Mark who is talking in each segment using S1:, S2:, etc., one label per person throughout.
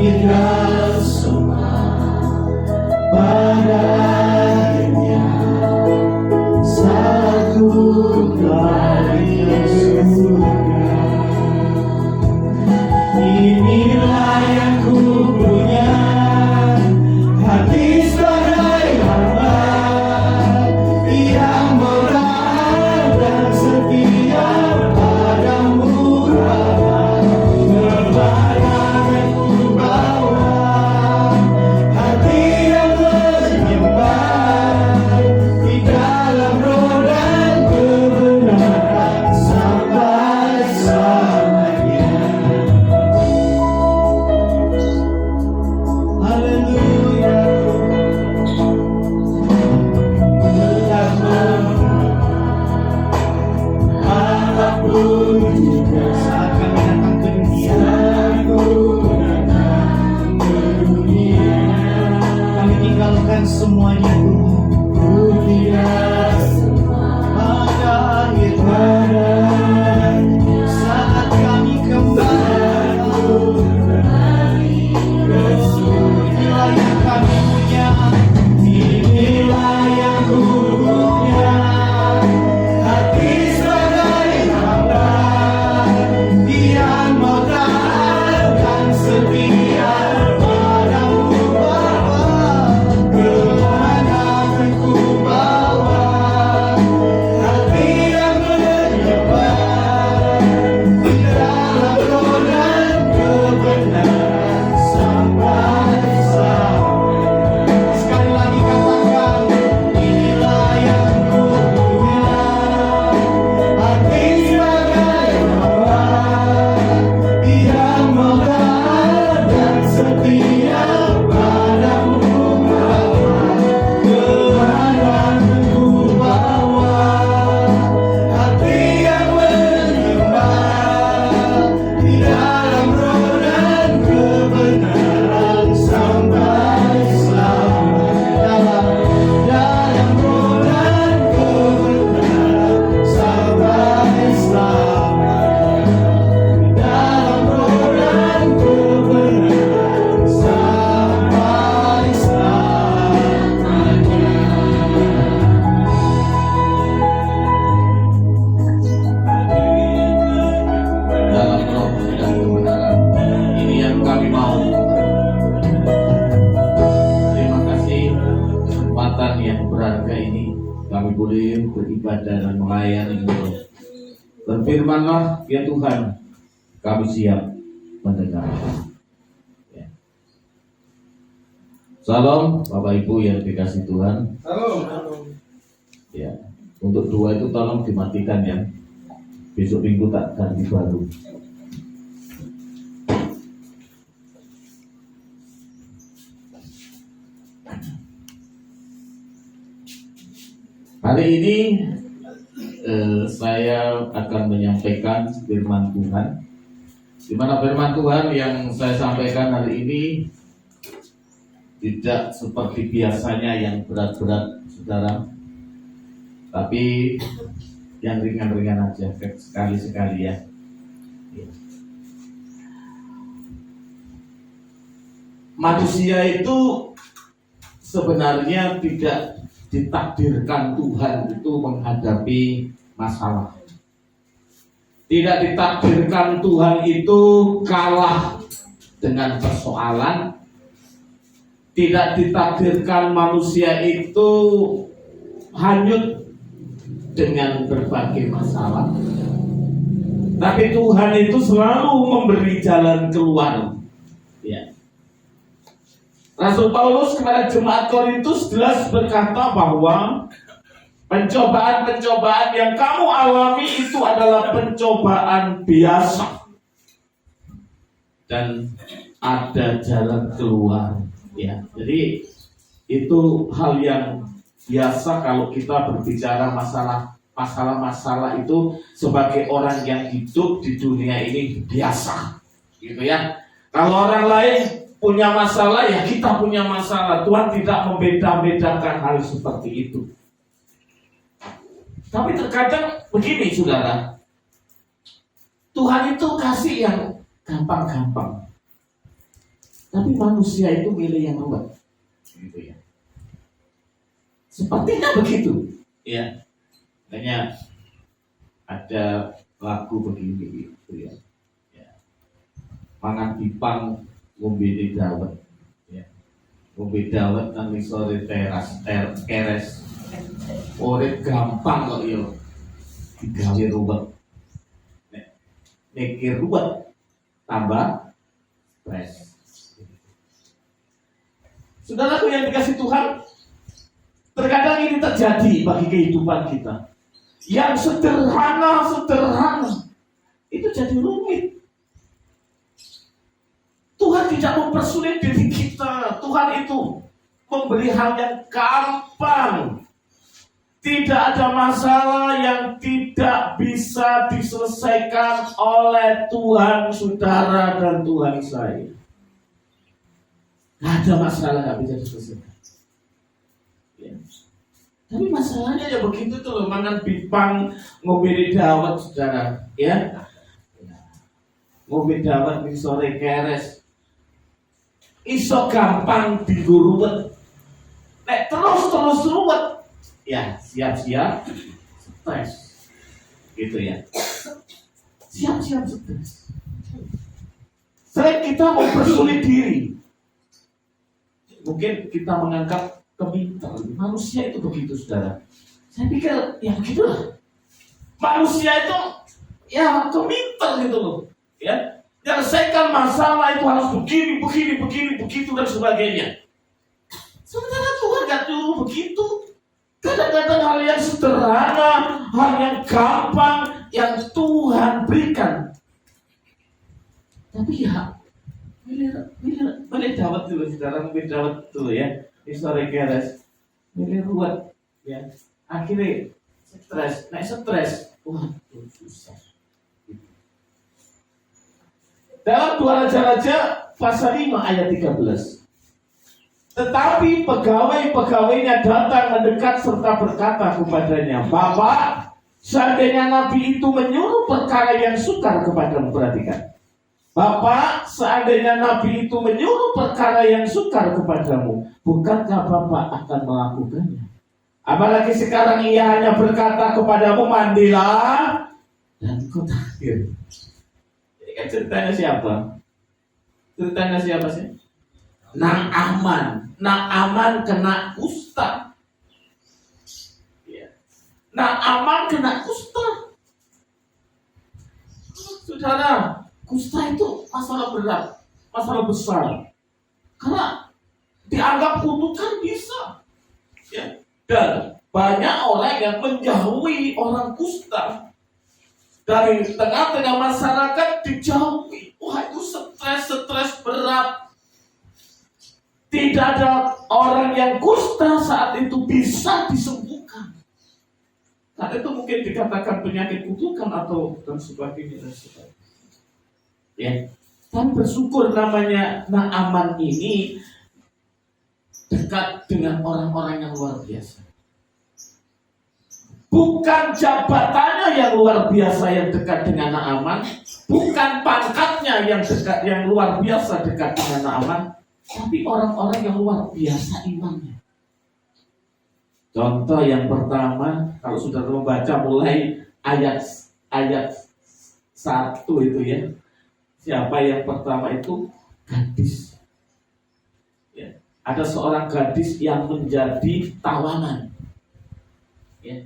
S1: kita semua pada akhirnya satu kali surga. Inilah yang ku punya, hati sebagai hamba yang murah dan setia padamu Bapa. Kepada ku bawa hati yang menyembah di dalam roh dan kebenaran sampai selamanya. Haleluya. Apapun juga saat kami datang ke dunia, kami tinggalkan semuanya Tuhan. Ku tidak pada akhirnya saat kami kembali ke surga. Inilah yang kami punya, inilah yang ku punya, hati sebagai hamba yang mau taat dan setia padamu Bapa. Kemana kan ku bawa hati yang menyembah di dalam roh dan kebenaran sampai selamanya. Sekali lagi katakan, inilah yang ku punya, hati sebagai hamba yang mau taat dan setia padamu Bapa. Kemana ku bawa hati yang menyembah di dalam roh dan kebenaran sampai selamanya. Dalam roh dan kebenaran sampai selamanya. Dalam roh dan kebenaran sampai selamanya.
S2: Dalam roh dan kebenaran, ini yang kami mau. Terima kasih kesempatan yang berharga ini kami boleh beribadah dan melayani Engkau. Berfirmanlah ya Tuhan, kami siap mendengar. Ya. Salam Bapak Ibu yang dikasih Tuhan. Ya, untuk dua itu tolong dimatikan ya. Besok minggu tak ganti baru. Hari ini saya akan menyampaikan firman Tuhan. Di mana firman Tuhan yang saya sampaikan hari ini tidak seperti biasanya yang berat-berat, saudara, tapi yang ringan-ringan aja, sekali-sekali ya. Manusia itu sebenarnya tidak ditakdirkan Tuhan itu menghadapi masalah. Tidak ditakdirkan Tuhan itu kalah dengan persoalan. Tidak ditakdirkan manusia itu hanyut dengan berbagai masalah. Tapi Tuhan itu selalu memberi jalan keluar. Ya. Rasul Paulus kepada jemaat Korintus jelas berkata bahwa pencobaan-pencobaan yang kamu alami itu adalah pencobaan biasa dan ada jalan keluar. Ya, jadi itu hal yang biasa kalau kita berbicara masalah-masalah itu sebagai orang yang hidup di dunia ini biasa, gitu ya. Kalau orang lain punya masalah, ya kita punya masalah. Tuhan tidak membeda-bedakan hal seperti itu. Tapi terkadang begini, saudara, Tuhan itu kasih yang gampang-gampang. Tapi manusia itu milih yang ruwet, gitu ya. Sepertinya begitu, ya. Makanya ada lagu begini, gitu ya. Mangan pipang ngombe dawet, ya. Ngombe dawet nang sore keres. Urip gampang kok yo. Digawe ruwet. Nek mikir ruwet tambah stres. Saudaraku yang dikasih Tuhan, terkadang ini terjadi bagi kehidupan kita. Yang sederhana itu jadi rumit. Tuhan tidak mempersulit diri kita. Tuhan itu memberi hal yang gampang. Tidak ada masalah yang tidak bisa diselesaikan oleh Tuhan saudara dan Tuhan saya. Tidak ada masalah yang bisa diselesaikan. Ya. Tapi masalahnya ya begitu tuh loh, mangan bipang, ngombe dawet saudara, ya. Ngombe dawet di sore keres. Iso gampang digurubet. Nek terus ruwet. Ya, siap-siap stres. Gitu ya. Siap-siap stres. Sering kita mempersulit diri. Mungkin kita menganggap keminter. Manusia itu begitu, saudara. Saya pikir, ya begitulah. Manusia itu, ya keminter gitu loh. Ya, menyelesaikan masalah itu harus begini, begitu dan sebagainya. Sementara Tuhan gak nyuruh begitu. Kadang-kadang hal yang sederhana, hal yang gampang yang Tuhan berikan. Tapi ya, milih dawet dulu, saudara, milih dawet dulu ya. Di sore keres, milih ruwet, ya. Akhirnya stres, waduh susah. Dalam 2 Raja-Raja pasal 5 ayat 13. Tetapi pegawai-pegawainya datang mendekat serta berkata kepadanya, Bapak, seandainya Nabi itu menyuruh perkara yang sukar kepadamu, perhatikan. Bapak, seandainya Nabi itu menyuruh perkara yang sukar kepadamu, bukankah Bapak akan melakukannya? Apalagi sekarang ia hanya berkata kepadamu, mandilah dan kau tahir. Ini kan ceritanya siapa? Ceritanya siapa sih? Naaman kena kusta. Naaman kena kusta. Saudara, kusta itu masalah berat, masalah besar. Karena dianggap kutukan bisa. Ya. Dan banyak orang yang menjauhi orang kusta. Dari tengah-tengah masyarakat dijauhi. Wah, itu stres berat. Tidak ada orang yang kusta saat itu bisa disembuhkan. Saat itu mungkin dikatakan penyakit kutukan atau dan sebagainya. Ya, tapi bersyukur namanya Naaman ini dekat dengan orang-orang yang luar biasa. Bukan jabatannya yang luar biasa yang dekat dengan Naaman, bukan pangkatnya yang luar biasa dekat dengan Naaman, tapi orang-orang yang luar biasa imannya. Contoh yang pertama, kalau sudah membaca mulai ayat 1 itu ya. Siapa yang pertama itu? Gadis. Ya. Ada seorang gadis yang menjadi tawanan. Ya.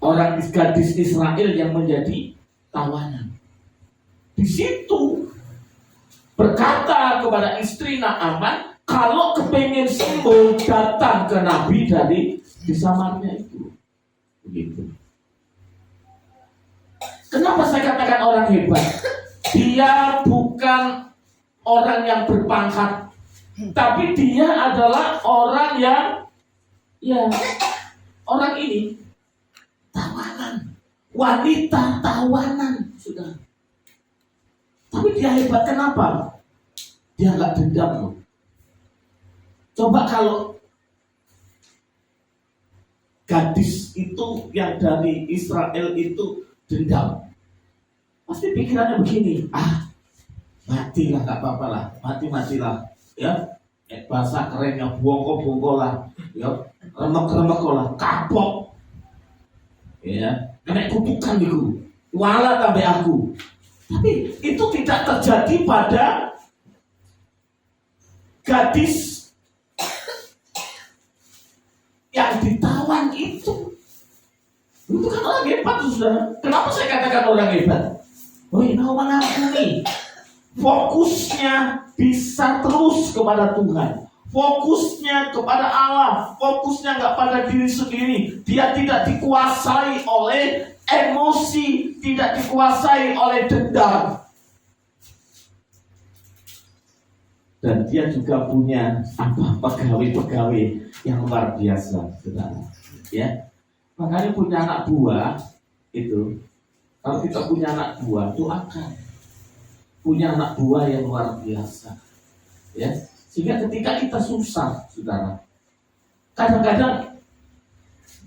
S2: Orang gadis Israel yang menjadi tawanan. Di situ berkata kepada istri Naaman, kalau kepengen sembuh datang ke Nabi dari di Samaria itu. Begitu. Kenapa saya katakan orang hebat? Dia bukan orang yang berpangkat, tapi dia adalah orang yang, ya, orang ini tawanan, wanita tawanan, sudah. Tapi dia hebat kenapa? Dia nggak dendam loh. Coba kalau gadis itu yang dari Israel itu dendam, pasti pikirannya begini, matilah, nggak apa-apa lah, matilah. ya, bahasa kerennya bongko-bongko lah, ya, remek-remek lah, kapok, ya, kena kutukan itu, wala sampai aku. Tapi itu tidak terjadi pada gadis yang ditawan itu. Itu kan orang hebat, saudara. Kenapa saya katakan orang hebat? Oh, ini orang mengampuni. Fokusnya bisa terus kepada Tuhan. Fokusnya kepada Allah. Fokusnya nggak pada diri sendiri. Dia tidak dikuasai oleh emosi, tidak dikuasai oleh dendam. Dan dia juga punya pegawai-pegawai yang luar biasa, saudara. Ya, makanya punya anak buah itu. Kalau kita punya anak buah, doakan punya anak buah yang luar biasa, ya. Sehingga ketika kita susah, saudara, kadang-kadang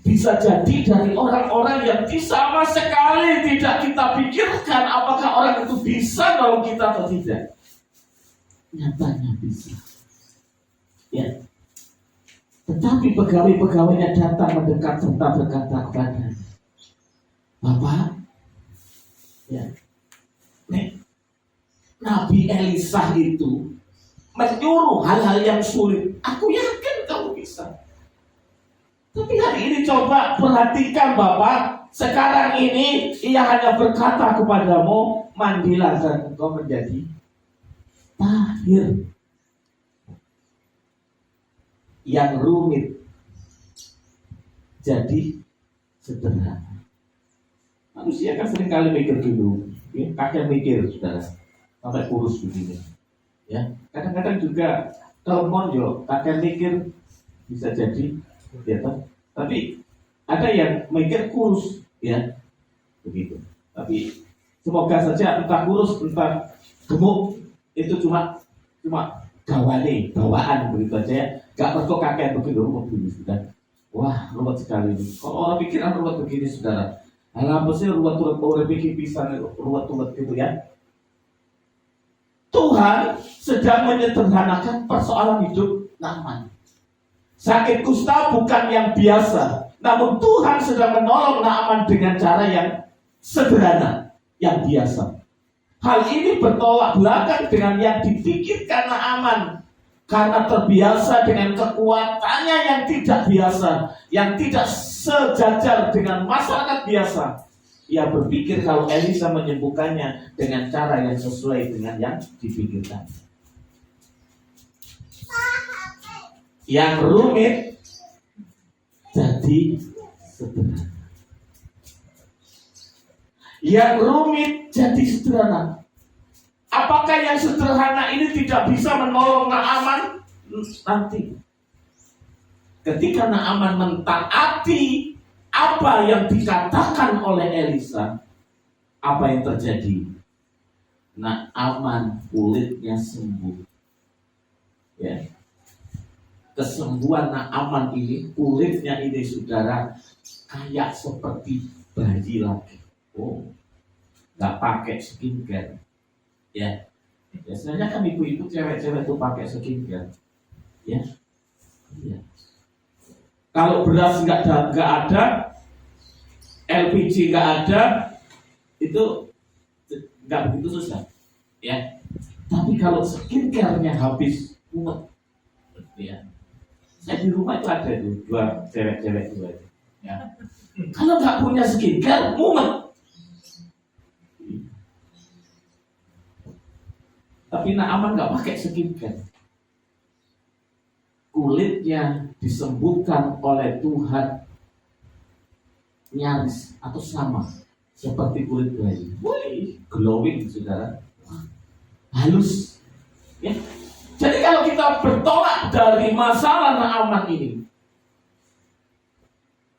S2: bisa jadi dari orang-orang yang sama sekali tidak kita pikirkan apakah orang itu bisa nolong kita atau tidak. Nyatanya bisa, ya. Tetapi pegawai-pegawainya datang mendekat serta berkata kepadanya, Bapak, ya, nih, Nabi Elisa itu menyuruh hal-hal yang sulit. Aku yakin kamu bisa. Tapi hari ini coba perhatikan Bapak. Sekarang ini ia hanya berkata kepadamu, mandilah dan engkau menjadi tahir. Yang rumit jadi sederhana. Manusia kan seringkali mikir dulu, ya, kakek mikir, saudara, sampai kurus begini. Ya, kadang-kadang juga telepon yo, kakek mikir bisa jadi, ya, tapi ada yang mikir kurus, ya, begitu. Tapi semoga saja entah kurus, entah gemuk, itu cuma bawaan begitu aja ya. Gak perlu kakek begitu ruwet begini, sudah. Wah, ruwet sekali ini. Kalau orang pikiran ruwet begini, saudara. Apa sih ruwet pikir pisan ruwet gitu ya. Tuhan sedang menyederhanakan persoalan hidup Naaman. Sakit kusta bukan yang biasa, namun Tuhan sedang menolong Naaman dengan cara yang sederhana, yang biasa. Hal ini bertolak belakang dengan yang dipikirkan Naaman, karena terbiasa dengan kekuatannya yang tidak biasa, yang tidak sejajar dengan masyarakat biasa. Ia berpikir kalau Elisa menyembuhkannya dengan cara yang sesuai dengan yang dipikirkan. Yang rumit jadi sederhana. Yang rumit jadi sederhana. Apakah yang sederhana ini tidak bisa menolong Naaman? Nanti ketika Naaman mentaati apa yang dikatakan oleh Elisa, apa yang terjadi? Naaman kulitnya sembuh. Ya. Kesembuhan Naaman ini, kulitnya ini, saudara, kayak seperti bayi lagi. Oh, nggak pakai skincare. Ya. Biasanya kan ibu-ibu cewek-cewek itu pakai skincare. Ya. Iya. Kalau beras nggak ada, LPG nggak ada, itu nggak begitu susah, ya. Tapi kalau skincare-nya habis, mumet, ya. Saya di rumah itu ada tuh dua cewek-cewek itu, ya. Kalau nggak punya skincare, mumet. Tapi Naaman nggak pakai skincare. Kulitnya disembuhkan oleh Tuhan nyaris atau sama seperti kulit bayi. Wih, glowing, saudara. Halus. Ya. Jadi kalau kita bertolak dari masalah Naaman ini,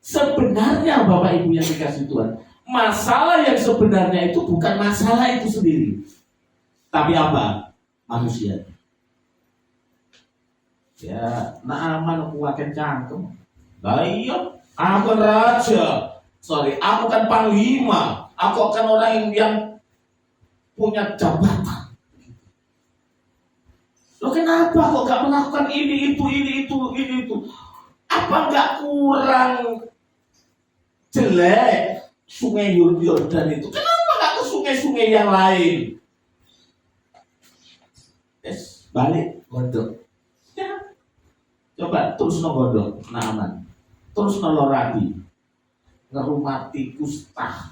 S2: sebenarnya Bapak Ibu yang dikasih Tuhan, masalah yang sebenarnya itu bukan masalah itu sendiri, tapi apa? Manusia. Ya, Naaman kuaken cangkem. Lah iya, aku kan raja. Aku kan panglima. Aku akan orang yang punya jabatan. Lo kenapa kok gak melakukan ini itu? Apa gak kurang jelek sungai Yordan itu? Kenapa gak ke sungai-sungai yang lain? Balik gondok. Ya. Coba terus gondok, aman. Terus nolorabi, ngerumati kustah.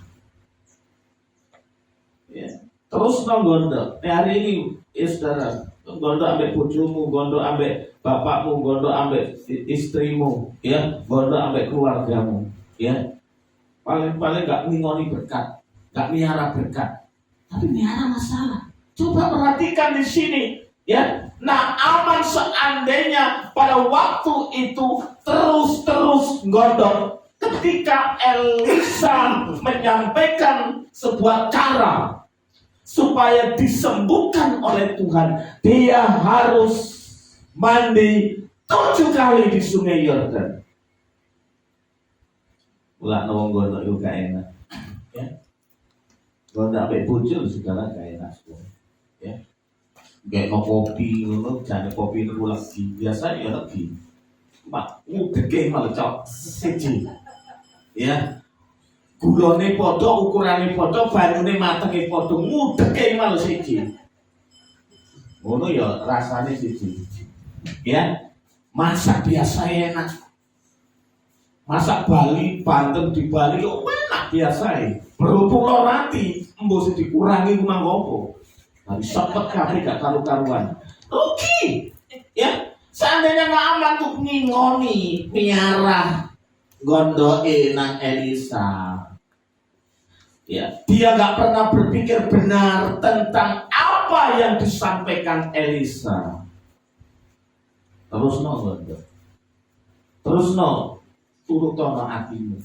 S2: Ya. Terus gondok. Hari ini, saudara, gondok ambek bojomu, gondok ambek bapakmu, gondok ambek istrimu, ya, gondok ambek keluargamu, ya. Paling gak ngingoni berkat, gak miara berkat, tapi miara masalah. Coba perhatikan di sini, ya. Nah, aman seandainya pada waktu itu terus gondok. Ketika Elisa menyampaikan sebuah cara supaya disembuhkan oleh Tuhan, dia harus mandi 7 kali di sungai Yordan. Ulah nong gondok juga enak, ya. Gondok sampai bocor segala gak enak, ya. Kayak kopi, jangan kopi itu lagi biasa ya lagi. Mak, gede malah cok siji, ya. Gulone podo, ukurane podo, banyune matenge podo, ngudeke malah siji. Ngono ya rasane siji. Ya. Masak biasa enak. Masak Bali, Banten di Bali yo enak biasa. Berhubung lo nanti mbok dikurangi kunang opo. Tapi sepet kabeh gak karu-karuan. Rugi. Ya. Seandainya gak aman tuh ngingoni, miara gondoke nang Elisa. Ya, dia gak pernah berpikir benar tentang apa yang disampaikan Elisa. Terus gondok. Terus turut tono hatimu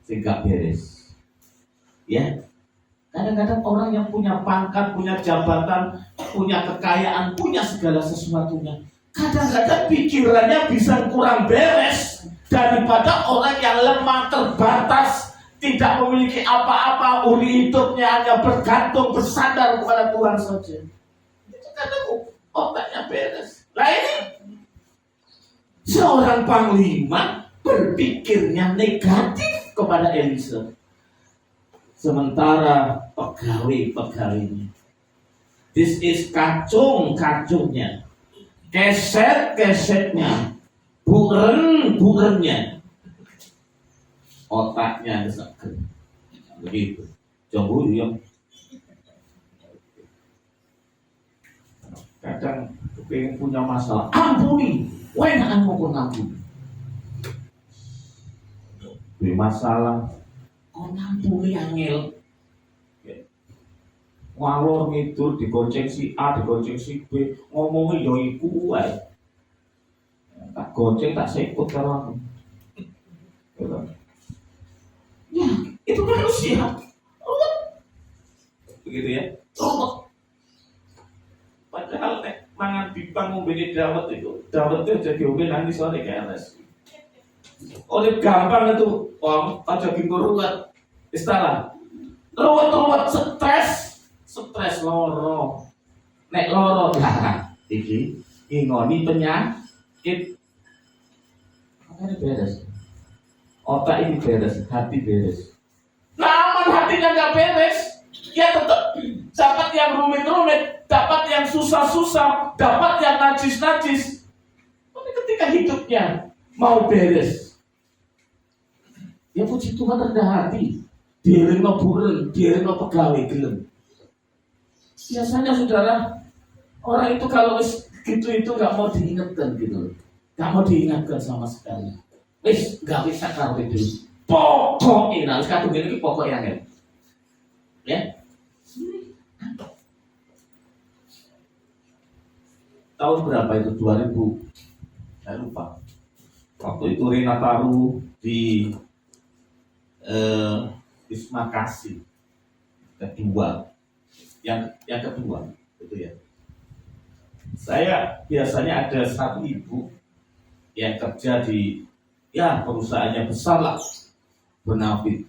S2: sehingga beres. Ya, kadang-kadang orang yang punya pangkat, punya jabatan, punya kekayaan, punya segala sesuatunya, kadang-kadang pikirannya bisa kurang beres daripada orang yang lemah, terbatas, tidak memiliki apa-apa, uri hidupnya hanya bergantung, bersandar kepada Tuhan saja. Itu kadang otaknya beres. Nah ini seorang panglima berpikirnya negatif kepada Elisa. Sementara pegawai-pegawainya, this is kacung-kacungnya, keset-kesetnya, buren-burennya, otaknya seger. Begitu. Coba dia kadang pengen punya masalah, ampuni. Wenakan mau ngampuni. Masalah kok ngampuni angel. Ngalor ngidur digonceng si A, digonceng si B, ngomongnya yo iku wae. Tak gonceng tak sekut karo aku. Ya, itu manusia. Begitu ya. Padahal mangan bipang ngombene dawet itu jadi ombe nangis sore KRS. Oleh gampang itu, om, aja bingung ruwet. Istilah. Ruwet stres loro. Nek loro iki ngingoni penyakit. Makanya beres. Otak ini beres, hati beres. Namun hatinya enggak beres, ya tetap dapat yang rumit-rumit, dapat yang susah-susah, dapat yang najis-najis. Tapi ketika hidupnya mau beres, ya puji Tuhan rendah hati, direno buren, direno pegawai gelem. Biasanya saudara, orang itu kalau gitu itu nggak mau diingatkan gitu, nggak mau diingatkan sama sekali. Wis nggak bisa karo itu. Pokoknya, nah sekarang begini pokoknya ya. Tahun berapa itu? 2000, saya lupa. Waktu itu Rina Taru di Wisma Kasih kedua, yang kedua itu ya. Saya biasanya ada satu ibu yang kerja di perusahaannya besar lah, Bonafit.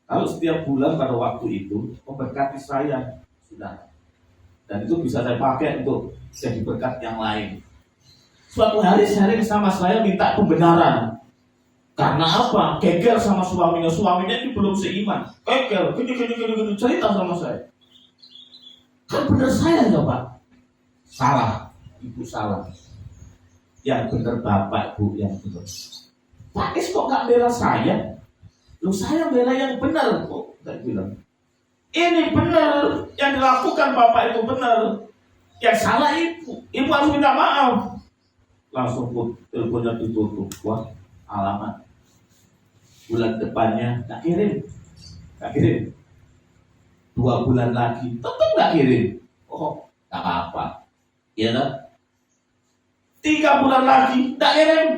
S2: Kalau setiap bulan pada waktu itu memberkati saya, sudah Dan itu bisa saya pakai untuk jadi berkat yang lain. Suatu hari sharing sama saya minta pembenaran. Karena apa? Geger sama suaminya. Suaminya ini belum seiman. Geger, gini, cerita sama saya. Kan benar saya ya Pak? Salah, Ibu salah. Yang benar Bapak, Bu yang benar. Pak Is kok gak bela saya? Loh saya bela yang benar kok. Saya bilang, ini benar. Yang dilakukan Bapak itu benar. Yang salah Ibu. Ibu harus minta maaf. Langsung teleponnya ditutup. Wah, alamat bulan depannya tak kirim. 2 bulan lagi tetap tak kirim. Oh, tak apa-apa. Ya kan? 3 bulan lagi tak kirim.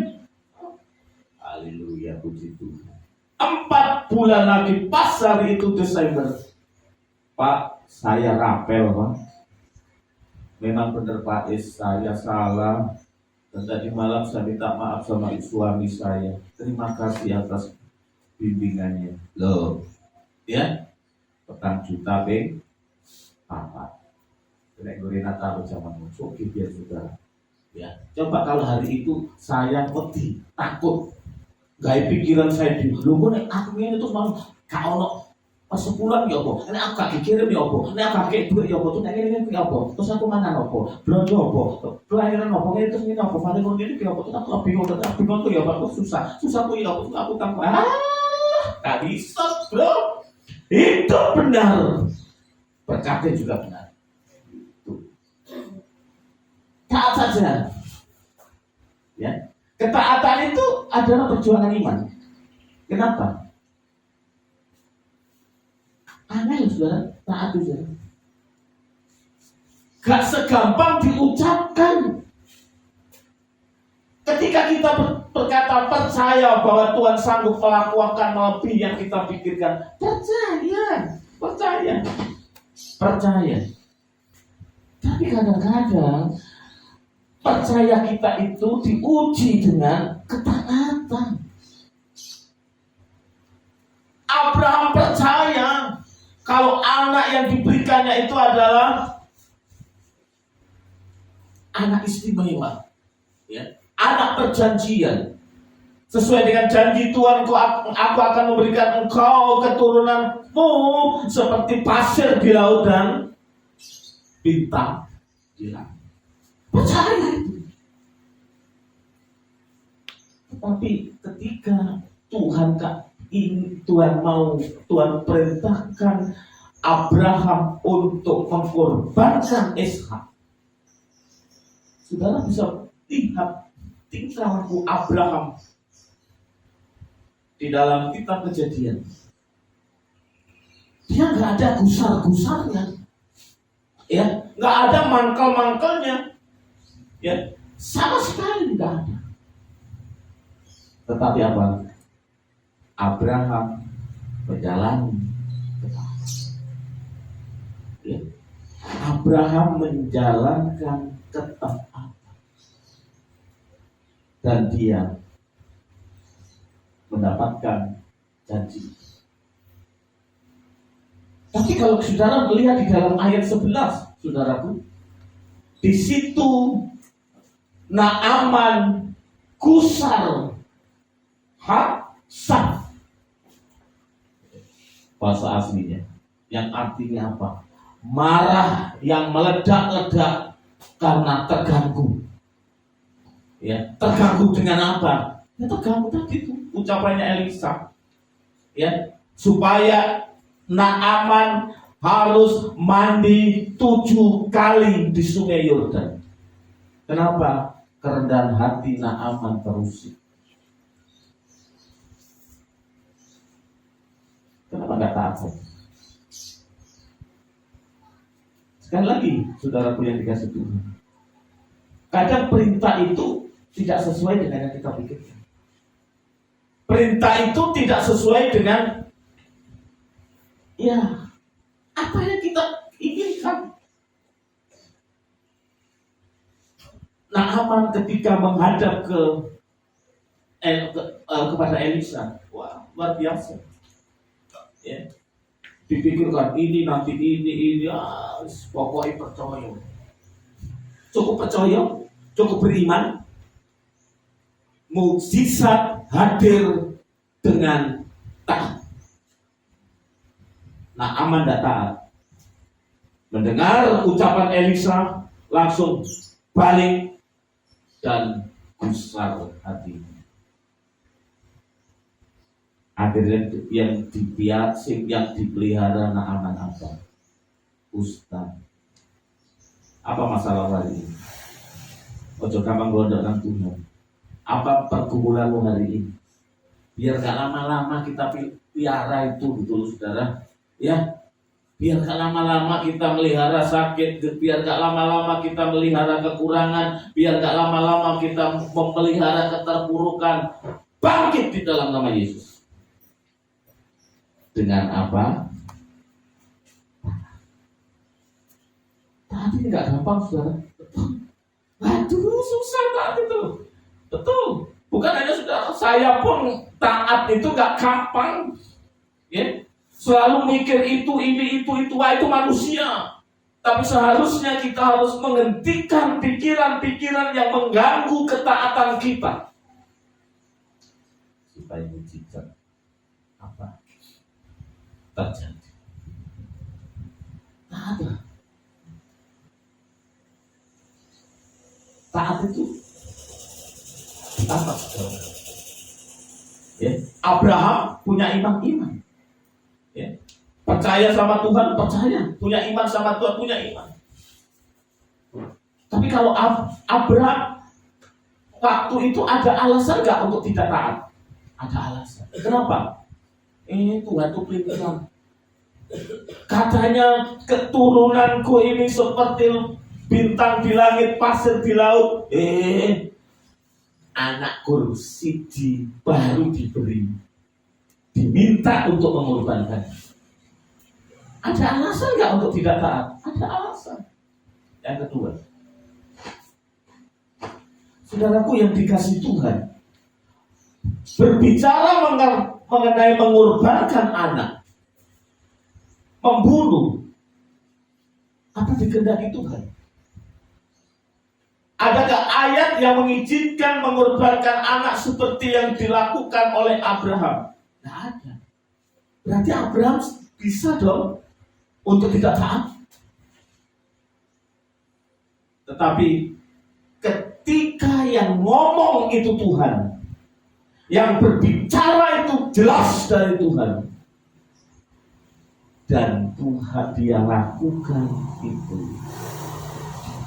S2: Haleluya, puji Tuhan. 4 bulan lagi pas hari itu Desember. Pak, saya rapel Pak. Memang benar Pak Is, saya salah. Dan tadi malam saya minta maaf sama suami saya. Terima kasih atas bimbingannya. Loh, ya, 4 juta apa? Nek gorena tahu zaman musuh biar saudara. Ya, coba kalau hari itu saya wedi, takut, gaya pikiran saya di lu nek aku ini terus mau gak ono pas sebulan ya apa? Nek aku gak dikirim ya apa? Nek aku gak duit ya apa? Terus nek ini ya apa? Terus aku mangan apa? Belanja apa? Pelayanan apa? Terus ini apa? Paling ngono iki ya apa? Terus aku bingung tuh ya Pak, susah tuh ya aku tak gak bisa bro. Itu benar. Berkatnya juga benar. Taat saja. Ya. Ketaatan itu adalah perjuangan iman. Kenapa? Aneh saudara, taat itu saudara. Gak segampang diucapkan. Ketika kita berkata percaya bahwa Tuhan sanggup melakukan melebihi yang kita pikirkan, percaya. Tapi kadang-kadang percaya kita itu diuji dengan ketaatan. Abraham percaya kalau anak yang diberikannya itu adalah anak istimewa, ya, anak perjanjian. Sesuai dengan janji Tuhan, aku akan memberikan engkau keturunanmu seperti pasir di laut dan bintang di langit. Percaya itu. Tetapi ketika Tuhan perintahkan Abraham untuk mengorbankan Ishak, saudara bisa lihat tingkah laku Abraham di dalam kitab Kejadian. Dia nggak ada gusar-gusarnya, ya, nggak ada mangkel-mangkelnya, ya, sama sekali nggak ada. Tetapi apa? Abraham menjalani ketaatan. Ya. Abraham menjalankan ketaatan dan dia mendapatkan janji. Tapi kalau saudara melihat di dalam ayat 11, saudaraku, di situ Naaman gusar hasad, bahasa aslinya, yang artinya apa? Marah yang meledak-ledak karena terganggu. Ya, terganggu dengan apa? Ya, terganggu tadi itu ucapannya Elisa. Ya, supaya Naaman harus mandi 7 kali di Sungai Yordan. Kenapa? Kerendahan hati Naaman terusik. Kenapa nggak taat? Sekali lagi, saudaraku yang dikasih Tuhan, kadang perintah itu tidak sesuai dengan yang kita pikirkan. Perintah itu tidak sesuai dengan apa yang kita inginkan. Naaman ketika menghadap kepada Elisa, wah, luar biasa. Ya. dipikirkan ini nanti ini pokoknya percaya. Cukup percaya, cukup beriman. Mukjizat hadir dengan taat. Nah, Aman tidak taat. Mendengar ucapan Elisa, langsung balik dan gusar hatinya. Akhirnya yang dipelihara Naaman apa? Ustaz. Apa masalah hari ini? Ojo gampang gondok nang Tuhan. Apa pergumulanmu hari ini? Biar gak lama-lama kita pelihara itu, betul saudara. Ya, biar gak lama-lama kita melihara sakit, biar gak lama-lama kita melihara kekurangan, biar gak lama-lama kita memelihara keterpurukan. Bangkit di dalam nama Yesus. Dengan apa? Tadi nggak gampang, saudara. Waduh, susah taat itu. Betul. Bukan hanya saudara, saya pun taat itu nggak gampang. Ya, selalu mikir itu, ini, itu, wah itu manusia. Tapi seharusnya kita harus menghentikan pikiran-pikiran yang mengganggu ketaatan kita. Supaya mujizat apa terjadi? Nah, ada. Taat itu apa? Ya, Abraham punya iman. Ya. Percaya sama Tuhan, percaya. Punya iman sama Tuhan, punya iman. Tapi kalau Abraham waktu itu ada alasan nggak untuk tidak taat? Ada alasan. Kenapa? Tuhan itu pimpinan. Katanya keturunanku ini seperti bintang di langit, pasir di laut. Anak kursi baru diberi, diminta untuk mengorbankan. Ada alasan nggak untuk tidak taat? Ada alasan. Yang kedua, saudaraku yang dikasih Tuhan, berbicara mengenai mengorbankan anak, membunuh, apa dikehendaki Tuhan? Adakah ayat yang mengizinkan mengorbankan anak seperti yang dilakukan oleh Abraham? Tidak ada. Berarti Abraham bisa dong untuk tidak taat. Tetapi ketika yang ngomong itu Tuhan, yang berbicara itu jelas dari Tuhan, dan Tuhan dia lakukan itu.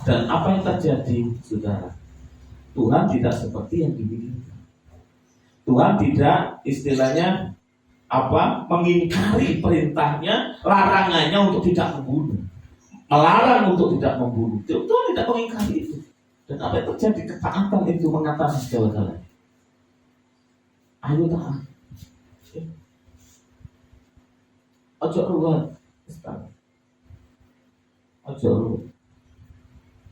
S2: Dan apa yang terjadi, saudara? Tuhan tidak seperti yang dipikirkan. Tuhan tidak istilahnya mengingkari perintahnya, larangannya untuk tidak membunuh, melarang untuk tidak membunuh. Tuhan tidak mengingkari itu. Dan apa yang terjadi? Ketaatan itu mengatasi segala-galanya. Ayo taat. Ojo ruwet. Ojo ruwet.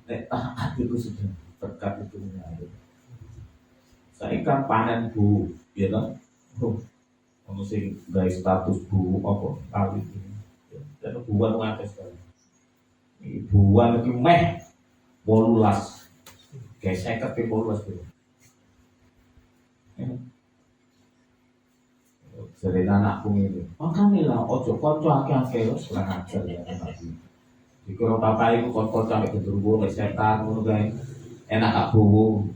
S2: Taat itu sudah berkat itu mengalir. Saya kan panen bu, ya kan? Ono sing gawe status bu apa kali ini. Dan buan ngate sekali. Buan iki meh 18. Gesek ke 18 dulu. Jadi anakku ini, makanya lah ojo konco akeh-akeh wis lah ngajar ya nabi. Dikira bapak iku konco sampe gendruwo wis setan ngono kae. Enak gak bowo.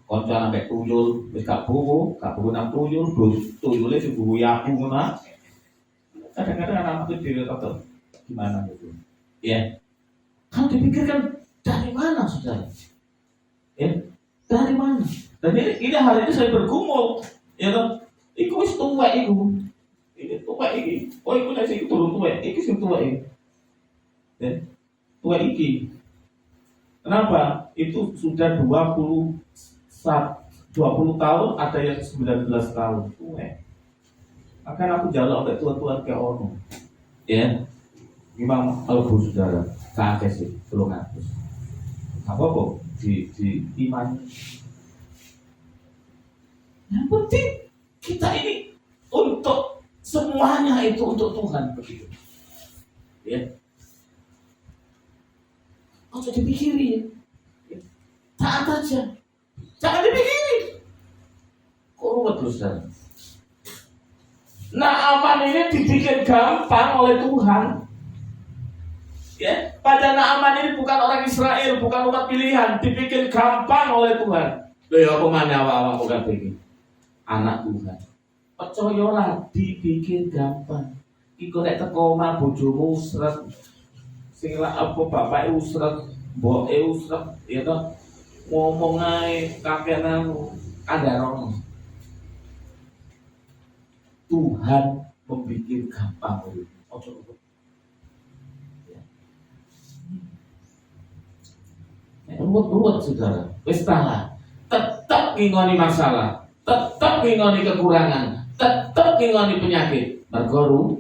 S2: Konco sampe tuyul wis gak bowo nang tuyul, tuyule sing bowo aku ngono. Kadang-kadang anak-anak itu dikata gimana gitu. Ya. Kalau dipikirkan dari mana saudara? Ya, dari mana? Dan ini hari ini saya bergumul, ya kan? Iku wis tuwek iku. Iki tuwek iki. Oh iku nek sing turun tuwek, iki sing tuwek iki. Ya. Tuwek iki. Kenapa? Itu sudah 20 tahun, ada yang 19 tahun tuwek. Akan aku jalan sampai tua-tua kayak ono. Ya. Memang albu saudara, kakek sih, belum ngatus. Apa-apa di iman. Yang penting kita ini untuk semua semuanya itu untuk Tuhan begitu. Ya. Jangan dipikirin. Ya. Taat aja. Jangan dipikirin. Kok ruwet terus kan? Naaman ini dibikin gampang oleh Tuhan. Ya, pada Naaman ini bukan orang Israel, bukan umat pilihan, dibikin gampang oleh Tuhan. Loh ya apa mana awak-awak bukan bikin anak Tuhan. Percayalah dibikin gampang. Iku nek teko omah bojomu usret. Sing lak apa bapake usret, mboke usret, ya toh. Ngomong ae kakenan kandarono. Tuhan membikin gampang itu. Ojo. Ruwet saudara, wis lah. Tetap ngingoni masalah, tetap ngingoni kekurangan, tetap ngingoni penyakit. Mergo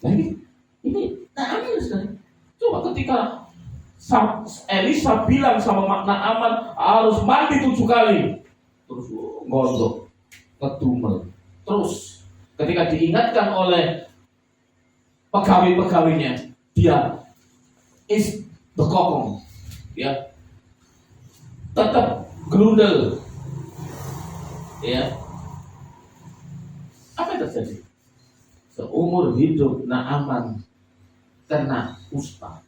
S2: lagi ini Naaman sekali. Coba ketika Elisa bilang sama Naaman harus mandi 7 kali, terus gondok, kedumel. Terus ketika diingatkan oleh pegawai-pegawainya, dia bekokong, ya, tetap gerundel, ya. Apa yang terjadi? Seumur hidup Naaman kena kusta,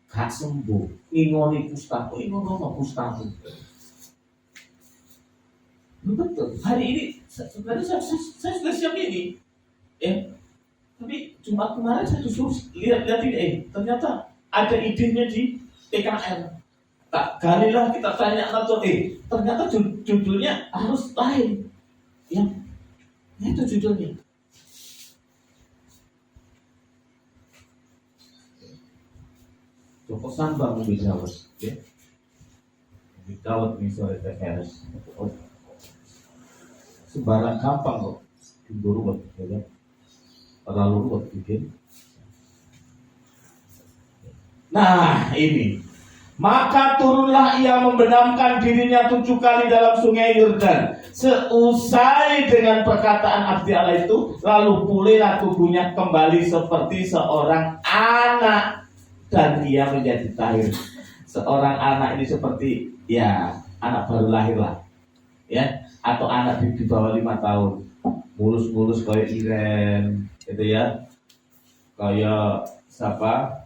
S2: gak sembuh, ngingoni kusta, ngingoni kusta. Betul. Hari ini sebenarnya saya sudah siap ini, ya. Tapi Jumat kemarin saya disuruh lihat ini, ternyata ada idenya di PKN. Tak galilah kita tanya atau ternyata judulnya harus lain, ya. Itu judulnya. Joko Sambang Bijawat, ya. Bijawat misalnya TKS. Sembarang gampang kok, ruwet, ya. Terlalu ruwet bikin. Nah ini, maka turunlah ia membenamkan dirinya 7 kali dalam sungai Yordan. Seusai dengan perkataan abdi Allah itu, lalu pulihlah tubuhnya kembali seperti seorang anak, dan ia menjadi tahir. Seorang anak ini seperti ya anak baru lahir lah, ya, atau anak di bawah 5 tahun, mulus-mulus kayak Iren, gitu ya, kayak siapa?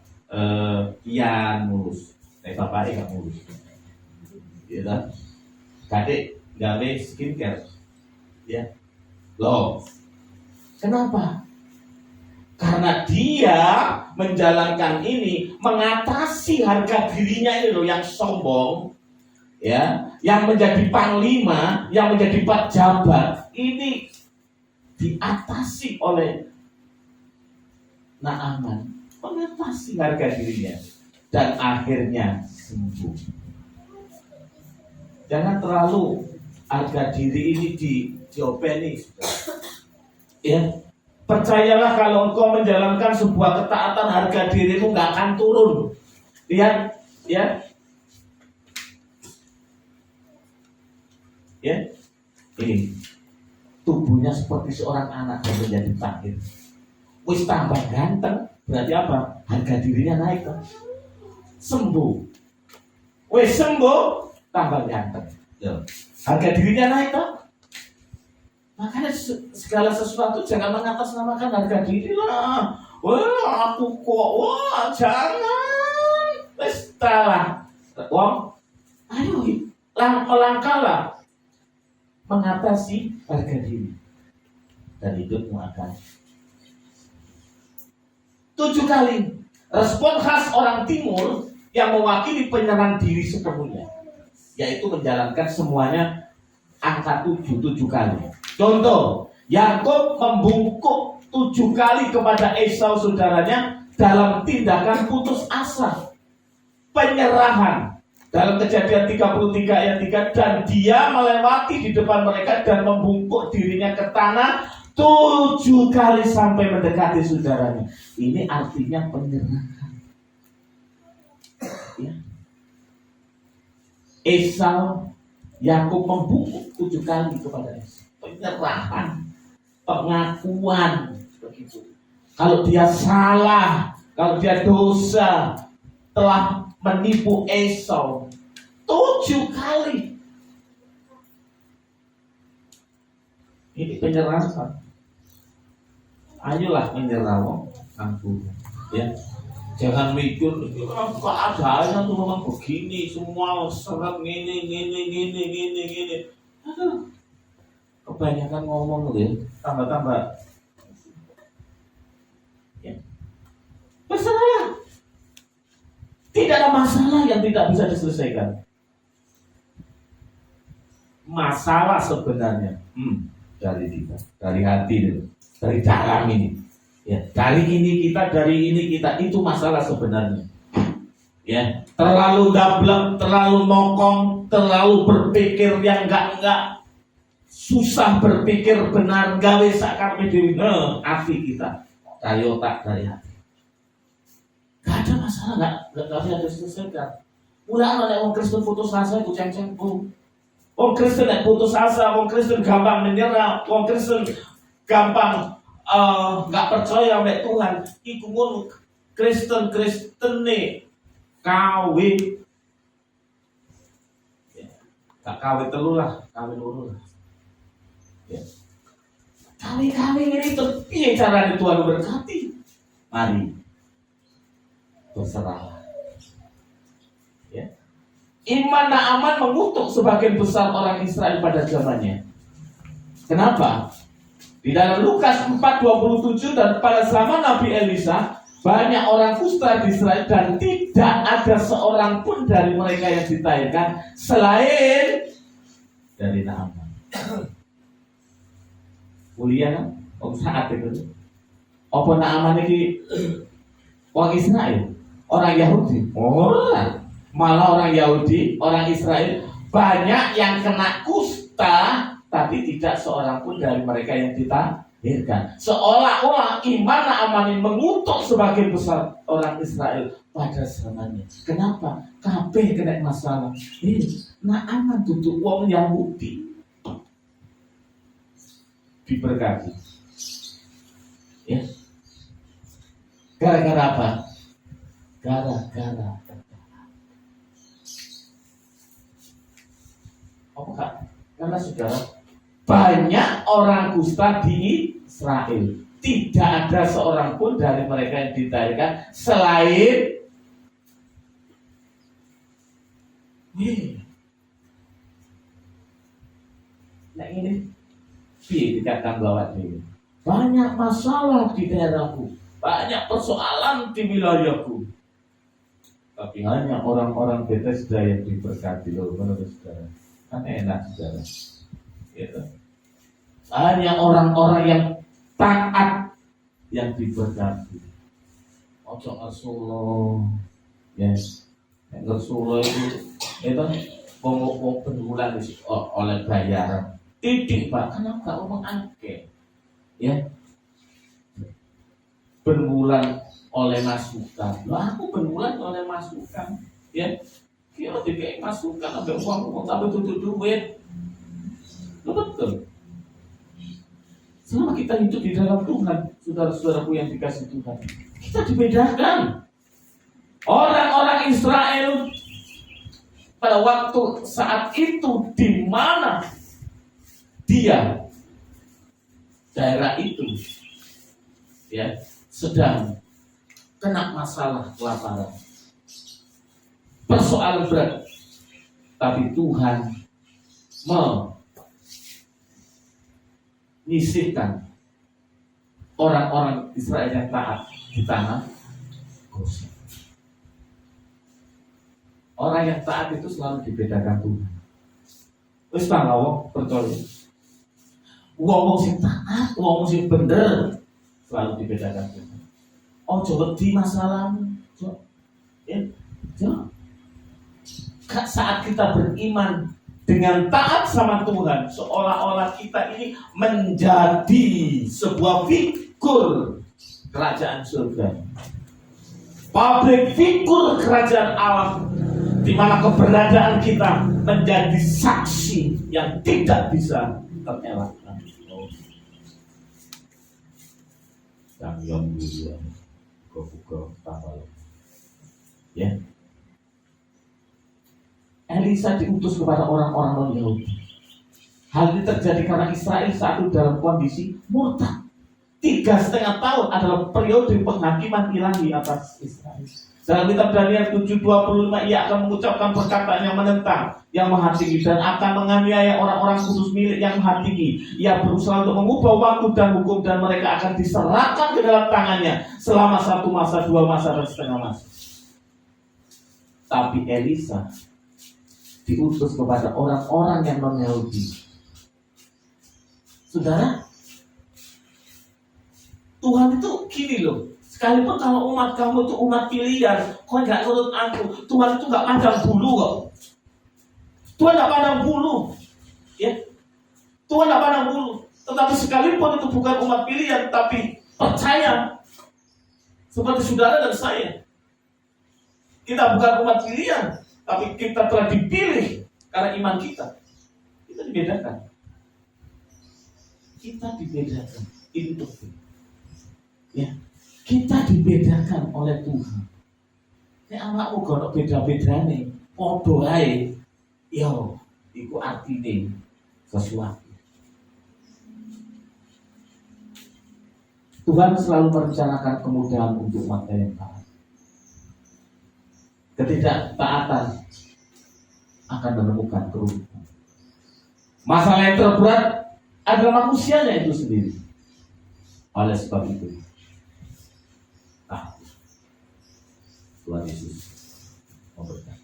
S2: Kian mulus, bapaknya gak mulus, gitu. Kadek gawe skincare, ya. Loh, kenapa? Karena dia menjalankan ini, mengatasi harga dirinya ini loh yang sombong, ya, yang menjadi panglima, yang menjadi pejabat, ini diatasi oleh Naaman, mengatasi harga dirinya dan akhirnya sembuh. Jangan terlalu harga diri ini diopeni, ya. Percayalah kalau engkau menjalankan sebuah ketaatan, harga dirimu nggak akan turun. Lihat, ya, ya, ini tubuhnya seperti seorang anak yang menjadi tahir. Wis tambah ganteng, berarti apa? Harga dirinya naik kan? Sembuh. Wis sembuh, tambah ganteng. Harga dirinya naik kan? Makanya segala sesuatu jangan mengatasnamakan harga diri lah. Wah, aku kok, wah, jangan. Wis talah. Wong, ayo langkahlah mengatasi harga diri, dan hidupmu akan 7 kali. Respon khas orang timur yang mewakili penyerang diri sepenuhnya, yaitu menjalankan semuanya angka 7 kali. Contoh, Yakub membungkuk 7 kali kepada Esau saudaranya dalam tindakan putus asa, penyerahan. Dalam Kejadian 33 ayat 3, dan dia melewati di depan mereka dan membungkuk dirinya ke tanah 7 kali sampai mendekati saudaranya. Ini artinya penyerahan, ya. Esau, Yakub membungkuk 7 kali kepada Esau. Penyerahan, pengakuan begitu. Kalau dia salah, kalau dia dosa, telah menipu Esau 7 kali. Ini penyerahan. Ayolah menyerah, ampun. Ya, jangan mikir keadaannya tuh memang begini, semua seret gini. Aduh, kebanyakan ngomong ya, tambah. Ya. Berserah. Tidak ada masalah yang tidak bisa diselesaikan. Masalah sebenarnya dari kita, dari hati, dari dalam ini. Ya, dari ini kita itu masalah sebenarnya. Ya, terlalu gablek, terlalu mokong, terlalu berpikir yang enggak, susah berpikir benar, gawe sakar dhewe hati kita. Dari otak, dari hati. Gak ada masalah, gak bisa diselesaikan. Mulai orang Kristen putus asa itu ceng-ceng pun. Orang Kristen putus asa, orang Kristen gampang menyerah, orang Kristen gampang gak percaya sama Tuhan. Iku ngono Kristen nih kawin. Ya. Gak kawin telu lah, kawin loro lah. Ya. Kawin ini piye carane Tuhan berkati? Mari berserah. Ya. Iman Naaman mengutuk sebagian besar orang Israel pada zamannya. Kenapa? Di dalam Lukas 4:27, dan pada zaman Nabi Elisa banyak orang kusta di Israel dan tidak ada seorang pun dari mereka yang ditahirkan selain dari Naaman. Mulia kan? Saat itu. Apa Naaman ini orang Israel? Orang Yahudi? Malah orang Yahudi, orang Israel banyak yang kena kusta, tapi tidak seorang pun dari mereka yang ditahirkan. Seolah-olah iman Naaman mengutuk sebagian besar orang Israel pada zamannya. Kenapa? Kabeh kena masalah. Naaman duduk wong Yahudi diberkati. Ya. Gara-gara apa? Gara-gara apa? Karena saudara, banyak orang kusta di Israel. Tidak ada seorang pun dari mereka yang ditahirkan selain nah ini dikatakan bahwa ini banyak masalah di daerahku, banyak persoalan di wilayahku, tapi hanya orang-orang Bethesda yang diberkati. Loh, menurut saudara, kan enak saudara. Gitu. Hanya orang-orang yang taat yang diberkati. Ojo Rasulullah, yes, Rasulullah itu ngomong penjualan oleh bayaran. Titik Pak, kenapa ngomong angke? Ya, berbulan oleh masukan. Aku berbulan oleh masukan. Ya, kira tiga masukan, ada uang tapi tutup duit. Betul. Selama kita hidup di dalam Tuhan, saudara-saudaraku yang dikasih Tuhan, kita dibedakan. Orang-orang Israel pada waktu saat itu di mana dia daerah itu ya sedang kena masalah kelaparan, persoalan berat, tapi Tuhan menyisihkan orang-orang Israel yang taat di tanah Goshen. Orang yang taat itu selalu dibedakan Tuhan. Wis tanggawo percaya. Wong sing taat, wong sing bener selalu dibedakan Tuhan. Ojo wedi masalahmu. Saat kita beriman dengan taat sama Tuhan, seolah-olah kita ini menjadi sebuah figur kerajaan surga, public figur kerajaan Allah, di mana keberadaan kita menjadi saksi yang tidak bisa terelakkan. Kang Yon William buka tambal. Ya. Elisa diutus kepada orang-orang non-Yahudi. Hal ini terjadi karena Israel saat itu dalam kondisi murtad. 3,5 tahun adalah periode penghakiman ilahi atas Israel. Dalam kitab Daniel 7:25 ia akan mengucapkan perkataan yang menentang, yang menghakimi dan akan menganiaya orang-orang kudus milik yang menghakimi. Ia berusaha untuk mengubah waktu dan hukum dan mereka akan diserahkan ke dalam tangannya selama 1 masa, 2 masa dan setengah masa. Tapi Elisa diutus kepada orang-orang yang non-Yahudi. Saudara, Tuhan itu gini loh. Sekalipun kalau umat kamu itu umat pilihan, kau nggak nurut aku, Tuhan itu nggak pandang bulu kok. Tuhan nggak pandang bulu, ya. Tuhan nggak pandang bulu. Tetapi sekalipun itu bukan umat pilihan, tapi percaya seperti saudara dan saya. Kita bukan umat pilihan, tapi kita telah dipilih karena iman kita. Kita dibedakan. Kita dibedakan. Itu penting. Ya. Kita dibedakan oleh Tuhan. Nek anakmu gono beda-bedane, padha ae. Yo, iku artine sesuatu. Tuhan selalu merencanakan kemudahan untuk umat yang taat. Ketidaktaatan akan menemukan kerugian. Masalah yang terberat adalah manusianya itu sendiri. Oleh sebab itu, Tuhan Yesus memberkati.